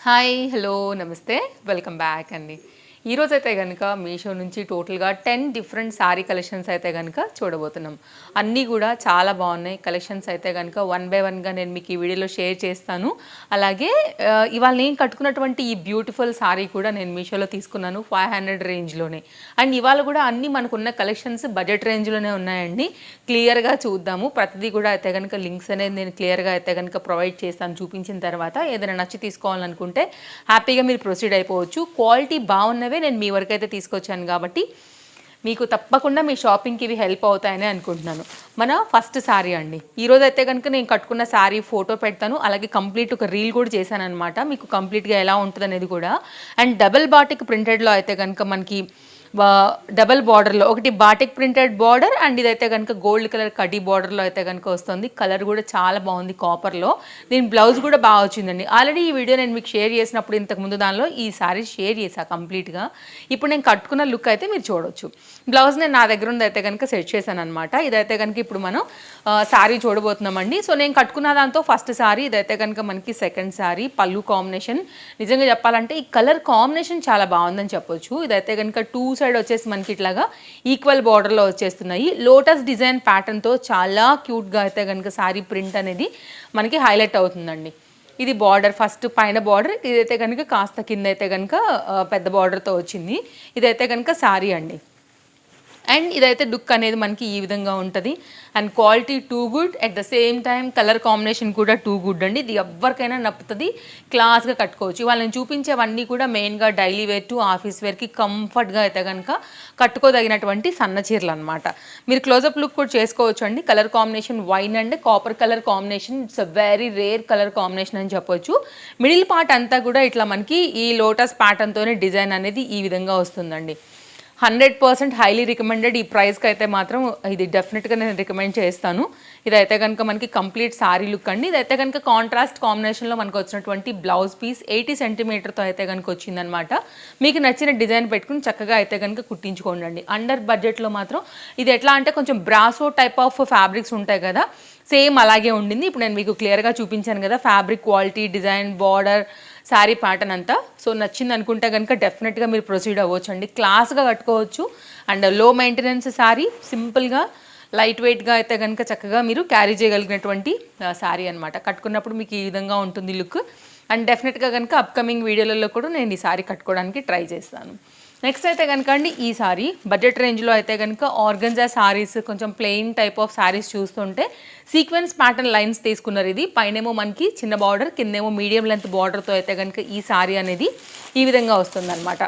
Hi hello నమస్తే welcome back అండి. ఈరోజైతే కనుక మీషో నుంచి టోటల్గా 10 డిఫరెంట్ శారీ కలెక్షన్స్ అయితే కనుక చూడబోతున్నాం. అన్నీ కూడా చాలా బాగున్నాయి కలెక్షన్స్ అయితే కనుక వన్ బై వన్గా నేను మీకు ఈ వీడియోలో షేర్ చేస్తాను. అలాగే ఇవాళ నేను కట్టుకున్నటువంటి ఈ బ్యూటిఫుల్ శారీ కూడా నేను మీషోలో తీసుకున్నాను 500 రేంజ్లోనే. అండ్ ఇవాళ కూడా అన్నీ మనకున్న కలెక్షన్స్ బడ్జెట్ రేంజ్లోనే ఉన్నాయండి. క్లియర్గా చూద్దాము. ప్రతిదీ కూడా అయితే కనుక లింక్స్ అనేది నేను క్లియర్గా అయితే కనుక ప్రొవైడ్ చేస్తాను. చూపించిన తర్వాత ఏదైనా నచ్చి తీసుకోవాలనుకుంటే హ్యాపీగా మీరు ప్రొసీడ్ అయిపోవచ్చు. క్వాలిటీ బాగున్నవే నేను మీ వరకు అయితే తీసుకొచ్చాను కాబట్టి మీకు తప్పకుండా మీ షాపింగ్కి ఇవి హెల్ప్ అవుతాయని అనుకుంటున్నాను. మన ఫస్ట్ శారీ అండి. ఈరోజు అయితే కనుక నేను కట్టుకున్న శారీ ఫోటో పెడతాను. అలాగే కంప్లీట్ ఒక రీల్ కూడా చేశాను అనమాట. మీకు కంప్లీట్గా ఎలా ఉంటుంది అనేది కూడా. అండ్ డబుల్ బాటిక్ ప్రింటెడ్లో అయితే కనుక మనకి డబల్ బార్డర్లో ఒకటి బాటిక్ ప్రింటెడ్ బార్డర్ అండ్ ఇదైతే కనుక గోల్డ్ కలర్ కడ్డీ బార్డర్లో అయితే కనుక వస్తుంది. కలర్ కూడా చాలా బాగుంది కాపర్లో. దీని బ్లౌజ్ కూడా బాగా వచ్చిందండి. ఆల్రెడీ ఈ వీడియో నేను మీకు షేర్ చేసినప్పుడు ఇంతకుముందు దానిలో ఈ సారీ షేర్ చేశాను కంప్లీట్గా. ఇప్పుడు నేను కట్టుకున్న లుక్ అయితే మీరు చూడవచ్చు. బ్లౌజ్ నేను నా దగ్గర ఉంది అయితే కనుక సెట్ చేశాను అనమాట. ఇదైతే కనుక ఇప్పుడు మనం శారీ చూడబోతున్నామండి. సో నేను కట్టుకున్న దాంతో ఫస్ట్ శారీ, ఇదైతే కనుక మనకి సెకండ్ శారీ. పళ్ళు కాంబినేషన్ నిజంగా చెప్పాలంటే ఈ కలర్ కాంబినేషన్ చాలా బాగుందని చెప్పొచ్చు. ఇదైతే కనుక టూ సైడ్ వచ్చేసి మనకి ఇట్లాగా ఈక్వల్ బార్డర్లో వచ్చేస్తున్నాయి. లోటస్ డిజైన్ ప్యాటర్న్తో చాలా క్యూట్గా అయితే కనుక శారీ ప్రింట్ అనేది మనకి హైలైట్ అవుతుందండి. ఇది బార్డర్ ఫస్ట్ పైన బార్డర్, ఇదైతే కనుక కాస్త కింద అయితే కనుక పెద్ద బార్డర్తో వచ్చింది. ఇదైతే కనుక శారీ అండి. అండ్ ఇదైతే లుక్ అనేది మనకి ఈ విధంగా ఉంటుంది. And quality too good, at the same time colour combination కూడా టూ గుడ్ అండి. ఇది ఎవరికైనా నప్పుతుంది, క్లాస్గా కట్టుకోవచ్చు. ఇవాళ నేను చూపించేవన్నీ కూడా మెయిన్గా డైలీ వేర్ టు ఆఫీస్ వేర్కి కంఫర్ట్గా అయితే కనుక కట్టుకోదగినటువంటి సన్న చీరలు అనమాట. మీరు క్లోజప్ లుక్ కూడా చేసుకోవచ్చు అండి. Colour combination wine and copper colour combination, it's a very rare colour combination అని చెప్పొచ్చు. మిడిల్ పార్ట్ అంతా కూడా ఇట్లా మనకి ఈ లోటస్ ప్యాటర్న్తోనే డిజైన్ అనేది ఈ విధంగా వస్తుందండి. 100% హైలీ రికమెండెడ్. ఈ ప్రైస్కి అయితే మాత్రం ఇది డెఫినెట్గా నేను రికమెండ్ చేస్తాను. ఇదైతే కనుక మనకి కంప్లీట్ శారీ లుక్ అండి. ఇదైతే కనుక కాంట్రాస్ట్ కాంబినేషన్లో మనకు వచ్చినటువంటి బ్లౌజ్ పీస్ 80 సెంటీమీటర్తో అయితే కనుక వచ్చిందనమాట. మీకు నచ్చిన డిజైన్ పెట్టుకుని చక్కగా అయితే కనుక కుట్టించుకోండి. అండర్ బడ్జెట్లో మాత్రం ఇది ఎట్లా అంటే కొంచెం బ్రాసో టైప్ ఆఫ్ ఫ్యాబ్రిక్స్ ఉంటాయి కదా, సేమ్ అలాగే ఉండింది. ఇప్పుడు నేను మీకు క్లియర్గా చూపించాను కదా fabric quality, design, border, sari pattern అంతా. సో నచ్చింది అనుకుంటే కనుక డెఫినెట్గా మీరు ప్రొసీడ్ అవ్వచ్చు అండి. క్లాస్గా కట్టుకోవచ్చు. అండ్ లో మెయింటెనెన్స్ శారీ, సింపుల్గా లైట్ వెయిట్గా అయితే కనుక చక్కగా మీరు క్యారీ చేయగలిగినటువంటి శారీ అనమాట. కట్టుకున్నప్పుడు మీకు ఈ విధంగా ఉంటుంది లుక్. అండ్ డెఫినెట్గా కనుక అప్కమింగ్ వీడియోలలో కూడా నేను ఈ శారీ కట్టుకోవడానికి ట్రై చేస్తాను. నెక్స్ట్ అయితే కనుక అండి ఈ సారీ బడ్జెట్ రేంజ్లో అయితే కనుక ఆర్గంజా శారీస్, కొంచెం ప్లెయిన్ టైప్ ఆఫ్ శారీస్ చూస్తుంటే సీక్వెన్స్ ప్యాటర్న్ లైన్స్ తీసుకున్నారు. ఇది పైనేమో మనకి చిన్న బార్డర్, కిందేమో మీడియం లెంత్ బార్డర్తో అయితే కనుక ఈ శారీ అనేది ఈ విధంగా వస్తుందన్నమాట.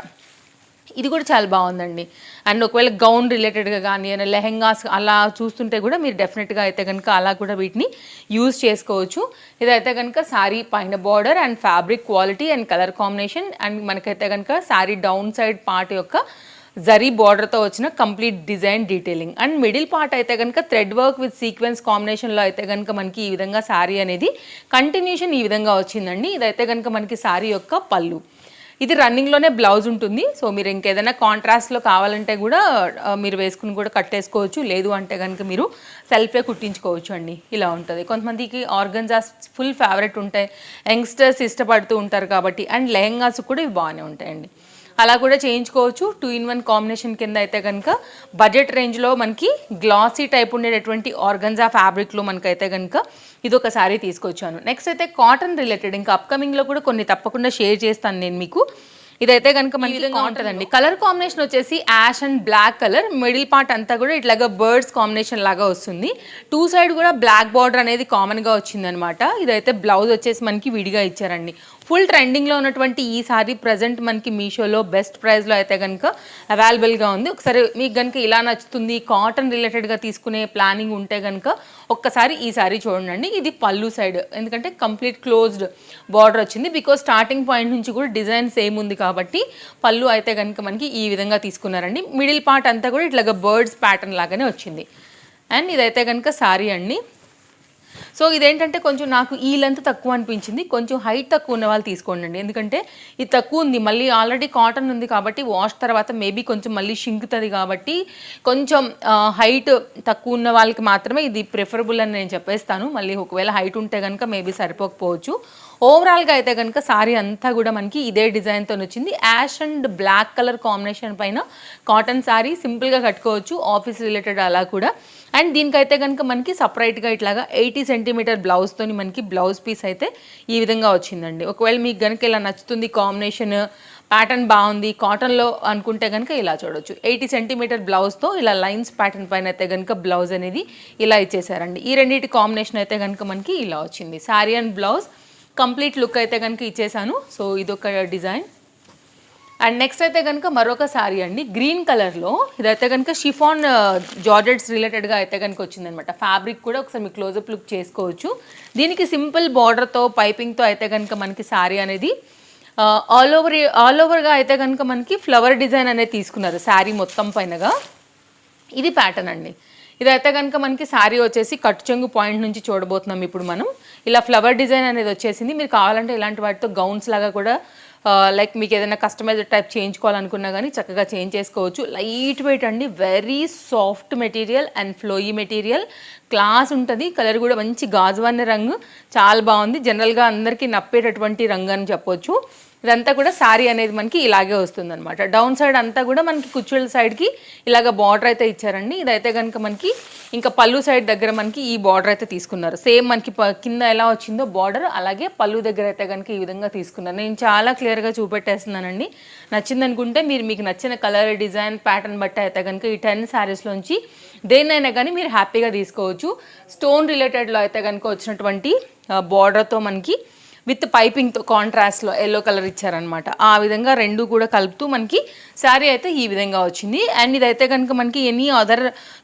ఇది కూడా చాలా బాగుందండి. అండ్ ఒకవేళ గౌన్ రిలేటెడ్గా కానీ ఏమైనా లెహెంగాస్ అలా చూస్తుంటే కూడా మీరు డెఫినెట్గా అయితే కనుక అలా కూడా వీటిని యూజ్ చేసుకోవచ్చు. ఇదైతే కనుక శారీ పైన border and fabric quality and colour combination. And మనకైతే కనుక శారీ డౌన్ సైడ్ పార్ట్ యొక్క జరీ బార్డర్తో వచ్చిన complete design detailing. And middle part అయితే కనుక థ్రెడ్ వర్క్ విత్ సీక్వెన్స్ కాంబినేషన్లో అయితే కనుక మనకి ఈ విధంగా శారీ అనేది కంటిన్యూషన్ ఈ విధంగా వచ్చిందండి. ఇదైతే కనుక మనకి శారీ యొక్క పళ్ళు. ఇది రన్నింగ్లోనే బ్లౌజ్ ఉంటుంది. సో మీరు ఇంకేదైనా కాంట్రాస్ట్లో కావాలంటే కూడా మీరు వేసుకుని కూడా కట్టేసుకోవచ్చు. లేదు అంటే కనుక మీరు సెల్ఫే కుట్టించుకోవచ్చు అండి. ఇలా ఉంటుంది. కొంతమందికి ఆర్గన్జాస్ ఫుల్ ఫేవరెట్ ఉంటాయి, యంగ్స్టర్స్ ఇష్టపడుతూ ఉంటారు కాబట్టి. అండ్ లెహెంగాస్ కూడా ఇవి బాగానే ఉంటాయండి. అలా కూడా చేయించుకోవచ్చు. 2-in-1 కాంబినేషన్ కింద అయితే కనుక బడ్జెట్ రేంజ్లో మనకి గ్లాసీ టైప్ ఉండేటటువంటి ఆర్గన్జా ఫ్యాబ్రిక్లో మనకైతే కనుక ఇది ఒక శారీ తీసుకొచ్చాను. నెక్స్ట్ అయితే కాటన్ రిలేటెడ్ ఇంకా అప్కమింగ్లో కూడా కొన్ని తప్పకుండా షేర్ చేస్తాను నేను మీకు. ఇదైతే కనుక మనకి ఉంటుందండి. కలర్ కాంబినేషన్ వచ్చేసి ash and black colour. Middle part అంతా కూడా ఇట్లాగా బర్డ్స్ కాంబినేషన్ లాగా వస్తుంది. టూ సైడ్ కూడా బ్లాక్ బార్డర్ అనేది కామన్గా వచ్చిందనమాట. ఇదైతే బ్లౌజ్ వచ్చేసి మనకి విడిగా ఇచ్చారండి. ఫుల్ ట్రెండింగ్లో ఉన్నటువంటి ఈ సారీ ప్రజెంట్ మనకి మీషోలో బెస్ట్ ప్రైస్లో అయితే కనుక అవైలబుల్గా ఉంది. ఒకసారి మీకు కనుక ఇలా నచ్చుతుంది, కాటన్ రిలేటెడ్గా తీసుకునే ప్లానింగ్ ఉంటే కనుక ఒక్కసారి ఈ సారీ చూడండి. ఇది పళ్ళు సైడ్, ఎందుకంటే కంప్లీట్ క్లోజ్డ్ బార్డర్ వచ్చింది. బికాజ్ స్టార్టింగ్ పాయింట్ నుంచి కూడా డిజైన్ సేమ్ ఉంది కాబట్టి పళ్ళు అయితే కనుక మనకి ఈ విధంగా తీసుకున్నారండి. మిడిల్ పార్ట్ అంతా కూడా ఇట్లాగా బర్డ్స్ ప్యాటర్న్ లాగానే వచ్చింది. అండ్ ఇదైతే కనుక సారీ అండి. సో ఇదేంటంటే కొంచెం నాకు ఈ లెంత్ తక్కువ అనిపించింది. కొంచెం హైట్ తక్కువ ఉన్న వాళ్ళు తీసుకోండి. ఎందుకంటే ఇది తక్కువ ఉంది, మళ్ళీ ఆల్రెడీ కాటన్ ఉంది కాబట్టి వాష్ తర్వాత మేబీ కొంచెం మళ్ళీ షింకుతుంది కాబట్టి కొంచెం హైట్ తక్కువ ఉన్న వాళ్ళకి మాత్రమే ఇది ప్రిఫరబుల్ అని నేను చెప్పేస్తాను. మళ్ళీ ఒకవేళ హైట్ ఉంటే కనుక మేబీ సరిపోకపోవచ్చు. ఓవరాల్గా అయితే కనుక సారీ అంతా కూడా మనకి ఇదే డిజైన్తో వచ్చింది. Ash and black colour combination పైన కాటన్ సారీ సింపుల్గా కట్టుకోవచ్చు, ఆఫీస్ రిలేటెడ్ అలా కూడా. అండ్ దీనికైతే కనుక మనకి సపరేట్గా ఇట్లాగా 80 సెంటీమీటర్ బ్లౌజ్తో మనకి బ్లౌజ్ పీస్ అయితే ఈ విధంగా వచ్చిందండి. ఒకవేళ మీకు కనుక ఇలా నచ్చుతుంది, కాంబినేషన్ ప్యాటర్న్ బాగుంది కాటన్లో అనుకుంటే కనుక ఇలా చూడొచ్చు. 80 సెంటీమీటర్ బ్లౌజ్తో ఇలా లైన్స్ ప్యాటర్న్ పైన అయితే కనుక బ్లౌజ్ అనేది ఇలా ఇచ్చేసారండి. ఈ రెండింటి కాంబినేషన్ అయితే కనుక మనకి ఇలా వచ్చింది. Sari and blouse complete look అయితే కనుక ఇచ్చేసాను. సో ఇదొక డిజైన్. అండ్ నెక్స్ట్ అయితే కనుక మరొక శారీ అండి, గ్రీన్ కలర్లో. ఇదైతే కనుక షిఫాన్ జార్జెట్స్ రిలేటెడ్గా అయితే కనుక వచ్చిందనమాట. ఫ్యాబ్రిక్ కూడా ఒకసారి మీకు క్లోజప్ లుక్ చేసుకోవచ్చు. దీనికి సింపుల్ బార్డర్తో పైపింగ్తో అయితే కనుక మనకి శారీ అనేది ఆల్ ఓవర్గా అయితే కనుక మనకి ఫ్లవర్ డిజైన్ అనేది తీసుకున్నారు శారీ మొత్తం పైనగా. ఇది ప్యాటర్న్ అండి. ఇదైతే కనుక మనకి శారీ వచ్చేసి కట్టు చెంగు పాయింట్ నుంచి చూడబోతున్నాం ఇప్పుడు మనం. ఇలా ఫ్లవర్ డిజైన్ అనేది వచ్చేసింది. మీరు కావాలంటే ఇలాంటి వాటితో గౌన్స్ లాగా కూడా లైక్ మీకు ఏదైనా కస్టమైజ్డ్ టైప్ చేయించుకోవాలనుకున్నా కానీ చక్కగా చేంజ్ చేసుకోవచ్చు. లైట్ వెయిట్ అండి, very soft material and flowy material, class ఉంటుంది. కలర్ కూడా మంచి గాజువాన్ని రంగు, చాలా బాగుంది. జనరల్గా అందరికీ నప్పేటటువంటి రంగు అని చెప్పొచ్చు. ఇదంతా కూడా శారీ అనేది మనకి ఇలాగే వస్తుందన్నమాట. డౌన్ సైడ్ అంతా కూడా మనకి కుచ్చుల సైడ్కి ఇలాగ బార్డర్ అయితే ఇచ్చారండి. ఇదైతే కనుక మనకి ఇంకా పళ్ళు సైడ్ దగ్గర మనకి ఈ బార్డర్ అయితే తీసుకున్నారు. సేమ్ మనకి కింద ఎలా వచ్చిందో బార్డర్ అలాగే పళ్ళు దగ్గర అయితే కనుక ఈ విధంగా తీసుకున్నారు. నేను చాలా క్లియర్గా చూపెట్టేస్తున్నానండి. నచ్చింది అనుకుంటే మీకు నచ్చిన కలర్, డిజైన్, ప్యాటర్న్ బట్టి అయితే కనుక ఈ 10 శారీస్లోంచి దేన్నైనా కానీ మీరు హ్యాపీగా తీసుకోవచ్చు. స్టోన్ రిలేటెడ్లో అయితే కనుక వచ్చినటువంటి బార్డర్తో మనకి విత్ పైపింగ్తో కాంట్రాస్ట్లో ఎల్లో కలర్ ఇచ్చారనమాట. ఆ విధంగా రెండు కూడా కలుపుతూ మనకి శారీ అయితే ఈ విధంగా వచ్చింది. అండ్ ఇదైతే కనుక మనకి ఎనీ అదర్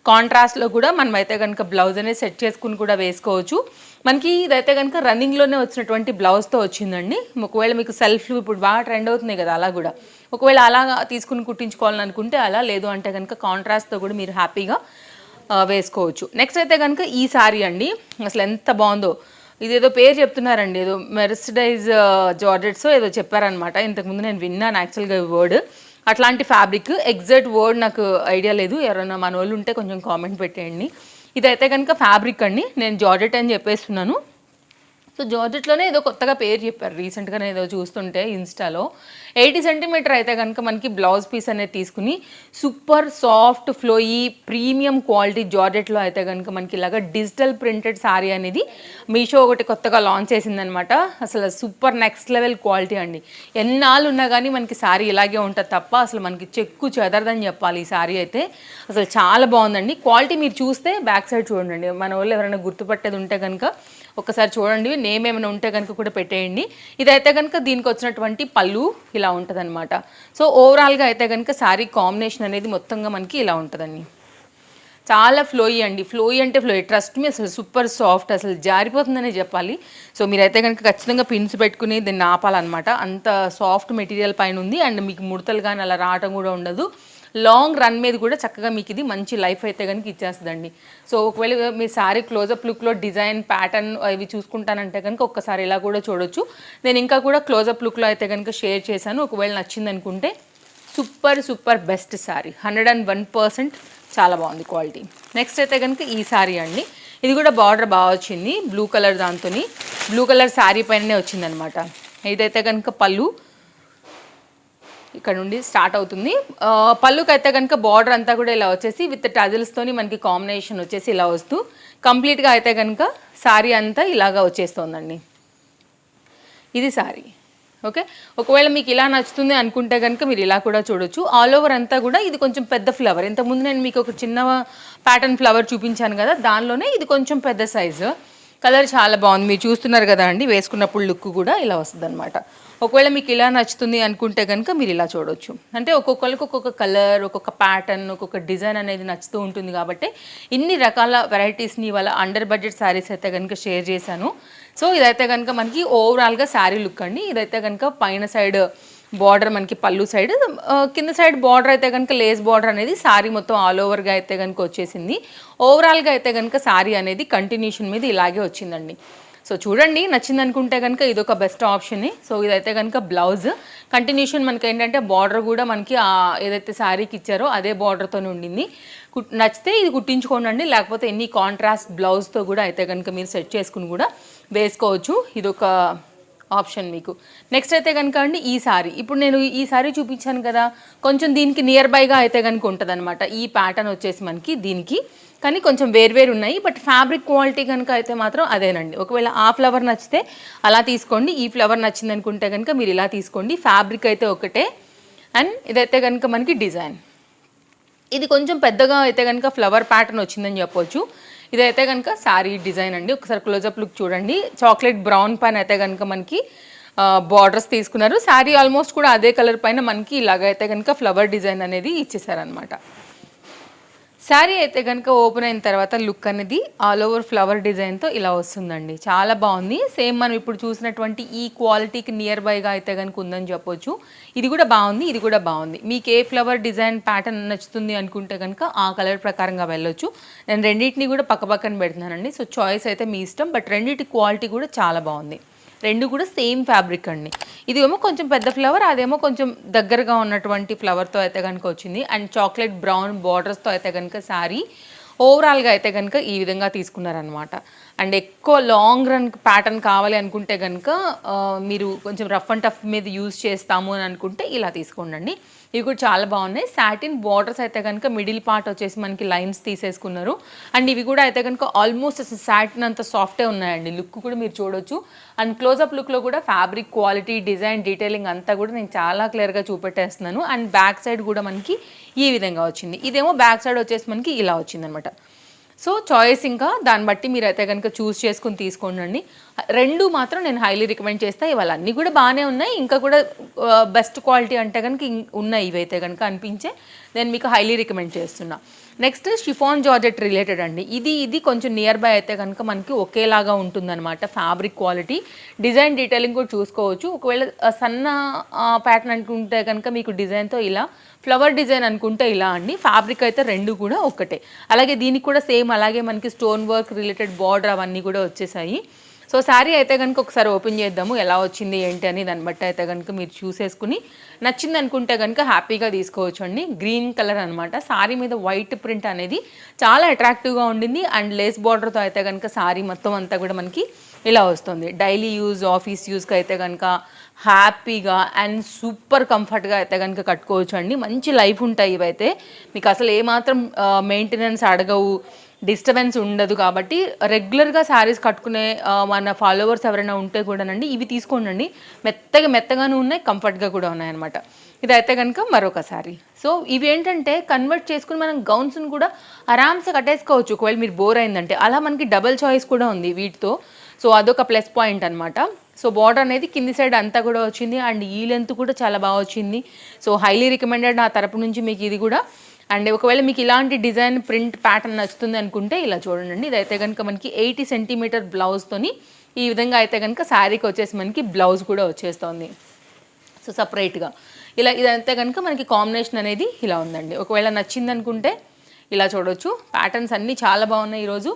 కాంట్రాస్ట్లో కూడా మనం అయితే కనుక బ్లౌజ్ అనేది సెట్ చేసుకుని కూడా వేసుకోవచ్చు. మనకి ఇదైతే కనుక రన్నింగ్లోనే వచ్చినటువంటి బ్లౌజ్తో వచ్చిందండి. ఒకవేళ మీకు సెల్ఫ్ ఇప్పుడు బాగా ట్రెండ్ అవుతుంది కదా, అలా కూడా ఒకవేళ అలా తీసుకుని కుట్టించుకోవాలని అనుకుంటే అలా, లేదు అంటే కనుక కాంట్రాస్ట్తో కూడా మీరు హ్యాపీగా వేసుకోవచ్చు. నెక్స్ట్ అయితే కనుక ఈ శారీ అండి, అసలు ఎంత బాగుందో. ఇదేదో పేరు చెప్తున్నారండి, ఏదో మెర్సిడైజ్ జార్జెట్స్ ఏదో చెప్పారనమాట. ఇంతకుముందు నేను విన్నాను యాక్చువల్గా వర్డ్. అట్లాంటి ఫ్యాబ్రిక్ ఎగ్జాక్ట్ వర్డ్ నాకు ఐడియా లేదు. ఎవరైనా మన వాళ్ళు ఉంటే కొంచెం కామెంట్ పెట్టేయండి. ఇదైతే కనుక ఫ్యాబ్రిక్ అండి, నేను జార్జెట్ అని చెప్పేస్తున్నాను. సో జార్జెట్లోనే ఏదో కొత్తగా పేరు చెప్పారు రీసెంట్గానే ఏదో చూస్తుంటే ఇన్స్టాలో. 80 సెంటీమీటర్ అయితే కనుక మనకి బ్లౌజ్ పీస్ అనేది తీసుకుని super soft flowy premium quality జార్జెట్లో అయితే కనుక మనకి ఇలాగా డిజిటల్ ప్రింటెడ్ శారీ అనేది మీషో ఒకటి కొత్తగా లాంచ్ చేసిందనమాట. అసలు సూపర్ నెక్స్ట్ లెవెల్ క్వాలిటీ అండి. ఎన్నాళ్ళు ఉన్నా కానీ మనకి శారీ ఇలాగే ఉంటుంది తప్ప అసలు మనకి చెక్కు చెదరదని చెప్పాలి. ఈ శారీ అయితే అసలు చాలా బాగుందండి. క్వాలిటీ మీరు చూస్తే బ్యాక్ సైడ్ చూడండి. మన వాళ్ళు ఎవరైనా గుర్తుపట్టేది ఉంటే కనుక ఒకసారి చూడండి, నేమ్ ఏమైనా ఉంటే కనుక కూడా పెట్టేయండి. ఇదైతే కనుక దీనికి వచ్చినటువంటి పళ్ళు ఇలా ఉంటుంది అనమాట. సో ఓవరాల్గా అయితే కనుక శారీ కాంబినేషన్ అనేది మొత్తంగా మనకి ఇలా ఉంటుందండి. చాలా ఫ్లోయీ అండి, ఫ్లోయీ అంటే ఫ్లోయీ, ట్రస్ట్ మీ అసలు సూపర్ సాఫ్ట్, అసలు జారిపోతుందనే చెప్పాలి. సో మీరైతే కనుక ఖచ్చితంగా పిన్స్ పెట్టుకుని దీన్ని ఆపాలన్నమాట. అంత సాఫ్ట్ మెటీరియల్ పైన ఉంది. అండ్ మీకు ముడతలు కానీ అలా రావటం కూడా ఉండదు. లాంగ్ రన్ మీద కూడా చక్కగా మీకు ఇది మంచి లైఫ్ అయితే కనుక ఇచ్చేస్తుందండి. సో ఒకవేళ మీ శారీ క్లోజప్ లుక్లో డిజైన్, ప్యాటర్న్ అవి చూసుకుంటానంటే కనుక ఒక్కసారి ఇలా కూడా చూడొచ్చు. నేను ఇంకా కూడా క్లోజప్ లుక్లో అయితే కనుక షేర్ చేశాను. ఒకవేళ నచ్చింది అనుకుంటే సూపర్ బెస్ట్ శారీ, 101% చాలా బాగుంది క్వాలిటీ. నెక్స్ట్ అయితే కనుక ఈ శారీ అండి, ఇది కూడా బార్డర్ బాగా వచ్చింది. బ్లూ కలర్ దాంతో బ్లూ కలర్ శారీ పైననే వచ్చిందనమాట. ఇదైతే కనుక పళ్ళు ఇక్కడ నుండి స్టార్ట్ అవుతుంది. పళ్ళుకి అయితే కనుక బార్డర్ అంతా కూడా ఇలా వచ్చేసి విత్ టజిల్స్తోని మనకి కాంబినేషన్ వచ్చేసి ఇలా వస్తూ కంప్లీట్గా అయితే కనుక శారీ అంతా ఇలాగా వచ్చేస్తుందండి. ఇది శారీ. ఓకే, ఒకవేళ మీకు ఇలా నచ్చుతుంది అనుకుంటే కనుక మీరు ఇలా కూడా చూడొచ్చు. ఆల్ ఓవర్ అంతా కూడా ఇది కొంచెం పెద్ద ఫ్లవర్. ఇంతకుముందు నేను మీకు ఒక చిన్న ప్యాటర్న్ ఫ్లవర్ చూపించాను కదా, దానిలోనే ఇది కొంచెం పెద్ద సైజు. కలర్ చాలా బాగుంది, మీరు చూస్తున్నారు కదా అండి. వేసుకున్నప్పుడు లుక్ కూడా ఇలా వస్తుంది అనమాట. ఒకవేళ మీకు ఇలా నచ్చుతుంది అనుకుంటే కనుక మీరు ఇలా చూడొచ్చు. అంటే ఒక్కొక్కరికి ఒక్కొక్క కలర్, ఒక్కొక్క ప్యాటర్న్, ఒక్కొక్క డిజైన్ అనేది నచ్చుతూ ఉంటుంది కాబట్టి ఇన్ని రకాల వెరైటీస్ని ఇవాళ అండర్ బడ్జెట్ శారీస్ అయితే కనుక షేర్ చేశాను. సో ఇదైతే కనుక మనకి ఓవరాల్గా శారీ లుక్ అండి. ఇదైతే కనుక పైన సైడ్ బార్డర్ మనకి పళ్ళు సైడ్, కింద సైడ్ బార్డర్ అయితే కనుక లేస్ బార్డర్ అనేది శారీ మొత్తం ఆల్ ఓవర్గా అయితే కనుక వచ్చేసింది. ఓవరాల్గా అయితే కనుక శారీ అనేది కంటిన్యూషన్ మీద ఇలాగే వచ్చిందండి. సో చూడండి, నచ్చింది అనుకుంటే కనుక ఇదొక బెస్ట్ ఆప్షన్. సో ఇదైతే కనుక బ్లౌజ్ కంటిన్యూషన్ మనకి ఏంటంటే బార్డర్ కూడా మనకి ఏదైతే శారీకి ఇచ్చారో అదే బార్డర్తో ఉండింది. నచ్చితే ఇది కుట్టించుకోండి, లేకపోతే ఎన్ని కాంట్రాస్ట్ బ్లౌజ్తో కూడా అయితే కనుక మీరు సెట్ చేసుకుని కూడా వేసుకోవచ్చు. ఇదొక ఆప్షన్ మీకు. నెక్స్ట్ అయితే కనుక అండి ఈ సారీ, ఇప్పుడు నేను ఈ సారీ చూపించాను కదా, కొంచెం దీనికి నియర్ బైగా అయితే కనుక ఉంటుంది అనమాట. ఈ ప్యాటర్న్ వచ్చేసి మనకి దీనికి, కానీ కొంచెం వేరు ఉన్నాయి. బట్ ఫ్యాబ్రిక్ క్వాలిటీ కనుక అయితే మాత్రం అదేనండి. ఒకవేళ ఆ ఫ్లవర్ నచ్చితే అలా తీసుకోండి, ఈ ఫ్లవర్ నచ్చింది అనుకుంటే కనుక మీరు ఇలా తీసుకోండి. ఫ్యాబ్రిక్ అయితే ఒకటే. అండ్ ఇదైతే కనుక మనకి డిజైన్, ఇది కొంచెం పెద్దగా అయితే కనుక ఫ్లవర్ ప్యాటర్న్ వచ్చిందని చెప్పొచ్చు. ఇదైతే కనుక శారీ డిజైన్ అండి. ఒకసారి క్లోజప్ లుక్ చూడండి. చాక్లెట్ బ్రౌన్ పైన అయితే కనుక మనకి బార్డర్స్ తీసుకున్నారు. శారీ ఆల్మోస్ట్ కూడా అదే కలర్ పైన మనకి ఇలాగైతే కనుక ఫ్లవర్ డిజైన్ అనేది ఇచ్చేసారనమాట. శారీ అయితే కనుక ఓపెన్ అయిన తర్వాత లుక్ అనేది ఆల్ ఓవర్ ఫ్లవర్ డిజైన్తో ఇలా వస్తుందండి. చాలా బాగుంది. సేమ్ మనం ఇప్పుడు చూసినటువంటి ఈ క్వాలిటీకి నియర్ బైగా అయితే కనుక ఉందని చెప్పొచ్చు. ఇది కూడా బాగుంది, ఇది కూడా బాగుంది. మీకు ఏ ఫ్లవర్ డిజైన్ ప్యాటర్న్ నచ్చుతుంది అనుకుంటే కనుక ఆ కలర్ ప్రకారంగా వెళ్ళొచ్చు. నేను రెండింటిని కూడా పక్కన పెడుతున్నానండి. సో చాయిస్ అయితే మీ ఇష్టం. బట్ రెండింటి క్వాలిటీ కూడా చాలా బాగుంది. రెండు కూడా సేమ్ ఫ్యాబ్రిక్ అండి. ఇదేమో కొంచెం పెద్ద ఫ్లవర్, అదేమో కొంచెం దగ్గరగా ఉన్నటువంటి ఫ్లవర్తో అయితే కనుక వచ్చింది. అండ్ చాక్లెట్ బ్రౌన్ బార్డర్స్తో అయితే కనుక శారీ ఓవరాల్గా అయితే కనుక ఈ విధంగా తీసుకున్నారనమాట. అండ్ ఎక్కువ లాంగ్ రన్ ప్యాటర్న్ కావాలి అనుకుంటే కనుక మీరు కొంచెం రఫ్ అండ్ టఫ్ మీద యూజ్ చేస్తాము అని అనుకుంటే ఇలా తీసుకోండి. ఇవి కూడా చాలా బాగున్నాయి. సాటిన్ బార్డర్స్ అయితే కనుక మిడిల్ పార్ట్ వచ్చేసి మనకి లైన్స్ తీసేసుకున్నారు. అండ్ ఇవి కూడా అయితే కనుక ఆల్మోస్ట్ సాటిన్ అంత సాఫ్టే ఉన్నాయండి. లుక్ కూడా మీరు చూడొచ్చు. అండ్ క్లోజప్ లుక్లో కూడా ఫ్యాబ్రిక్ క్వాలిటీ, డిజైన్, డీటెయిలింగ్ అంతా కూడా నేను చాలా క్లియర్గా చూపెట్టేస్తున్నాను. అండ్ బ్యాక్ సైడ్ కూడా మనకి ఈ విధంగా వచ్చింది. ఇదేమో బ్యాక్ సైడ్ వచ్చేసి మనకి ఇలా వచ్చిందనమాట. సో చాయిస్ ఇంకా దాన్ని బట్టి మీరు అయితే కనుక చూస్ చేసుకుని తీసుకోండి. రెండు మాత్రం నేను హైలీ రికమెండ్ చేస్తాను. ఇవాళ అన్నీ కూడా బాగానే ఉన్నాయి, ఇంకా కూడా బెస్ట్ క్వాలిటీ అంటే కనుక ఉన్నాయి ఇవైతే కనుక అనిపించే నేను మీకు హైలీ రికమెండ్ చేస్తున్నా. నెక్స్ట్ షిఫాన్ జార్జెట్ రిలేటెడ్ అండి. ఇది కొంచెం నియర్ బై అయితే కనుక మనకి ఒకేలాగా ఉంటుందన్నమాట. ఫ్యాబ్రిక్ క్వాలిటీ, డిజైన్, డీటెయిలింగ్ కూడా చూసుకోవచ్చు. ఒకవేళ సన్న ప్యాటర్న్ అనుకుంటే కనుక మీకు డిజైన్తో ఇలా, ఫ్లవర్ డిజైన్ అనుకుంటే ఇలా అండి. ఫ్యాబ్రిక్ అయితే రెండు కూడా ఒక్కటే. అలాగే దీనికి కూడా సేమ్ అలాగే మనకి స్టోన్ వర్క్ రిలేటెడ్ బార్డర్ అవన్నీ కూడా వచ్చేసాయి. సో శారీ అయితే కనుక ఒకసారి ఓపెన్ చేద్దాము, ఎలా వచ్చింది ఏంటి అని. దాన్ని బట్టి అయితే కనుక మీరు చూసేసుకుని నచ్చింది అనుకుంటే కనుక హ్యాపీగా తీసుకోవచ్చు అండి. గ్రీన్ కలర్ అనమాట. శారీ మీద వైట్ ప్రింట్ అనేది చాలా అట్రాక్టివ్గా ఉండింది. అండ్ లేస్ బార్డర్తో అయితే కనుక శారీ మొత్తం అంతా కూడా మనకి ఇలా వస్తుంది. డైలీ యూజ్, ఆఫీస్ యూజ్కి అయితే కనుక హ్యాపీగా అండ్ సూపర్ కంఫర్ట్గా అయితే కనుక కట్టుకోవచ్చు అండి. మంచి లైఫ్ ఉంటాయి ఇవైతే. మీకు అసలు ఏమాత్రం మెయింటెనెన్స్ అడగవు, డిస్టర్బెన్స్ ఉండదు. కాబట్టి రెగ్యులర్గా శారీస్ కట్టుకునే మన ఫాలోవర్స్ ఎవరైనా ఉంటే కూడానండి ఇవి తీసుకోండి. మెత్తగాను ఉన్నాయి, కంఫర్ట్గా కూడా ఉన్నాయన్నమాట. ఇదైతే కనుక మరొక శారీ. సో ఇవి ఏంటంటే కన్వర్ట్ చేసుకుని మనం గౌన్స్ని కూడా ఆరామ్సే కట్టేసుకోవచ్చు ఒకవేళ మీరు బోర్ అయిందంటే. అలా మనకి డబల్ చాయిస్ కూడా ఉంది వీటితో. సో అదొక ప్లస్ పాయింట్ అనమాట. సో బార్డర్ అనేది కింది సైడ్ అంతా కూడా వచ్చింది. అండ్ ఈ లెంత్ కూడా చాలా బాగా వచ్చింది. సో హైలీ రికమెండెడ్ నా తరపు నుంచి మీకు ఇది కూడా. అండ్ ఒకవేళ మీకు ఇలాంటి డిజైన్, ప్రింట్, ప్యాటర్న్ నచ్చుతుంది అనుకుంటే ఇలా చూడండి. ఇదైతే కనుక మనకి 80 సెంటీమీటర్ బ్లౌజ్తోని ఈ విధంగా అయితే కనుక శారీకి వచ్చేసి మనకి బ్లౌజ్ కూడా వచ్చేస్తుంది. సో సపరేట్గా ఇలా ఇదంతా కనుక మనకి కాంబినేషన్ అనేది ఇలా ఉందండి. ఒకవేళ నచ్చింది అనుకుంటే ఇలా చూడొచ్చు. ప్యాటర్న్స్ అన్నీ చాలా బాగున్నాయి ఈరోజు.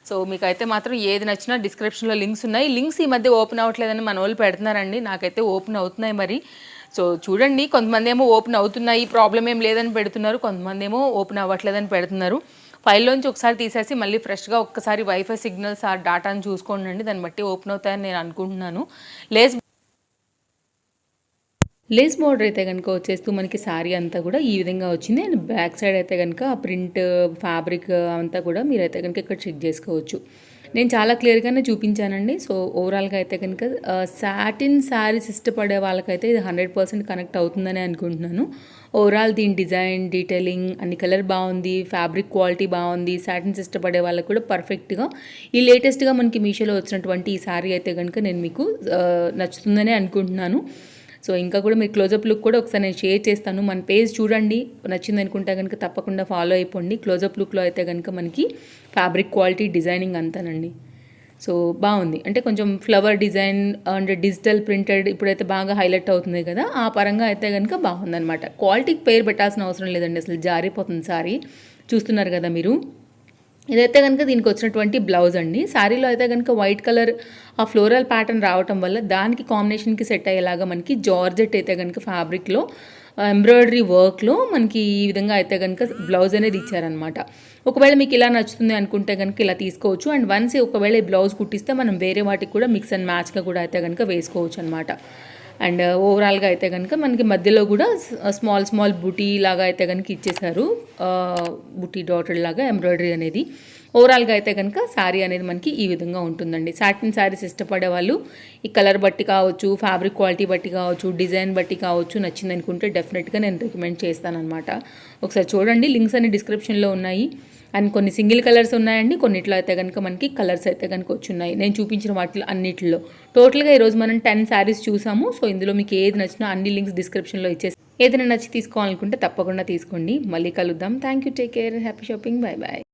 సో మీకైతే మాత్రం ఏది నచ్చినా డిస్క్రిప్షన్లో లింక్స్ ఉన్నాయి. లింక్స్ ఈ మధ్య ఓపెన్ అవ్వట్లేదని మన వాళ్ళు పెడుతున్నారండి. నాకైతే ఓపెన్ అవుతున్నాయి మరి. సో చూడండి, కొంతమంది ఏమో ఓపెన్ అవుతున్నాయి, ప్రాబ్లం ఏం లేదని పెడుతున్నారు. కొంతమంది ఏమో ఓపెన్ అవ్వట్లేదని పెడుతున్నారు. ఫైల్లోంచి ఒకసారి తీసేసి మళ్ళీ ఫ్రెష్గా ఒక్కసారి వైఫై సిగ్నల్స్ ఆ డాటాను చూసుకోండి. దాన్ని బట్టి ఓపెన్ అవుతాయని నేను అనుకుంటున్నాను. లేస్ బార్డర్ అయితే కనుక వచ్చేస్తూ మనకి శారీ అంతా కూడా ఈ విధంగా వచ్చింది. అండ్ బ్యాక్ సైడ్ అయితే కనుక ఆ ప్రింట్, ఫ్యాబ్రిక్ అంతా కూడా మీరైతే కనుక ఇక్కడ చెక్ చేసుకోవచ్చు. నేను చాలా క్లియర్గానే చూపించానండి. సో ఓవరాల్గా అయితే కనుక సాటిన్ శారీస్ ఇష్టపడే వాళ్ళకైతే ఇది 100% కనెక్ట్ అవుతుందని అనుకుంటున్నాను. ఓవరాల్ దీని డిజైన్, డీటెయిలింగ్, అన్ని కలర్ బాగుంది, ఫ్యాబ్రిక్ క్వాలిటీ బాగుంది. సాటిన్స్ ఇష్టపడే వాళ్ళకి కూడా పర్ఫెక్ట్గా ఈ లేటెస్ట్గా మనకి మీషోలో వచ్చినటువంటి ఈ శారీ అయితే కనుక నేను మీకు నచ్చుతుందని అనుకుంటున్నాను. సో ఇంకా కూడా మీరు క్లోజప్ లుక్ కూడా ఒకసారి నేను షేర్ చేస్తాను. మన పేజ్ చూడండి, నచ్చింది అనుకుంటే కనుక తప్పకుండా ఫాలో అయిపోండి. క్లోజప్ లుక్లో అయితే కనుక మనకి ఫ్యాబ్రిక్ క్వాలిటీ, డిజైనింగ్ అంతానండి. సో బాగుంది. అంటే కొంచెం flower design and digital printed ఇప్పుడైతే బాగా హైలైట్ అవుతుంది కదా, ఆ పరంగా అయితే కనుక బాగుందనమాట. క్వాలిటీకి పేరు పెట్టాల్సిన అవసరం లేదండి, అసలు జారిపోతుంది సారీ. చూస్తున్నారు కదా మీరు. ఇదైతే కనుక దీనికి వచ్చినటువంటి బ్లౌజ్ అండి. శారీలో అయితే కనుక వైట్ కలర్ ఆ ఫ్లోరల్ ప్యాటర్న్ రావటం వల్ల దానికి కాంబినేషన్కి సెట్ అయ్యేలాగా మనకి జార్జెట్ అయితే కనుక ఫ్యాబ్రిక్లో ఎంబ్రాయిడరీ వర్క్లో మనకి ఈ విధంగా అయితే కనుక బ్లౌజ్ అనేది ఇచ్చారనమాట. ఒకవేళ మీకు ఇలా నచ్చుతుంది అనుకుంటే కనుక ఇలా తీసుకోవచ్చు. అండ్ వన్స్ ఒకవేళ ఈ బ్లౌజ్ కుట్టిస్తే మనం వేరే వాటికి కూడా మిక్స్ అండ్ మ్యాచ్గా కూడా అయితే కనుక వేసుకోవచ్చు అనమాట. అండ్ ఓవరాల్గా అయితే కనుక మనకి మధ్యలో కూడా స్మాల్ బుటీ లాగా అయితే కనుక ఇచ్చేసారు, బుటీ డాటెడ్ లాగా ఎంబ్రాయిడరీ అనేది. ఓవరాల్గా అయితే కనుక శారీ అనేది మనకి ఈ విధంగా ఉంటుందండి. సాటిన్ శారీస్ ఇష్టపడే వాళ్ళు ఈ కలర్ బట్టి కావచ్చు, ఫ్యాబ్రిక్ క్వాలిటీ బట్టి కావచ్చు, డిజైన్ బట్టి కావచ్చు, నచ్చింది అనుకుంటే డెఫినెట్గా నేను రికమెండ్ చేస్తానన్నమాట. ఒకసారి చూడండి, లింక్స్ అన్ని డిస్క్రిప్షన్లో ఉన్నాయి. అండ్ కొన్ని సింగిల్ కలర్స్ ఉన్నాయండి, కొన్నిట్లో అయితే కనుక మనకి కలర్స్ అయితే కనుక వచ్చున్నాయి. నేను చూపించిన వాటిలో అన్నిటిలో టోటల్గా ఈరోజు మనం 10 శారీస్ చూసాము. సో ఇందులో మీకు ఏది నచ్చినా అన్ని లింక్స్ డిస్క్రిప్షన్లో ఇచ్చేసి ఏదైనా నచ్చి తీసుకోవాలనుకుంటే తప్పకుండా తీసుకోండి. మళ్ళీ కలుద్దాం. Thank you, take care, happy shopping, bye bye.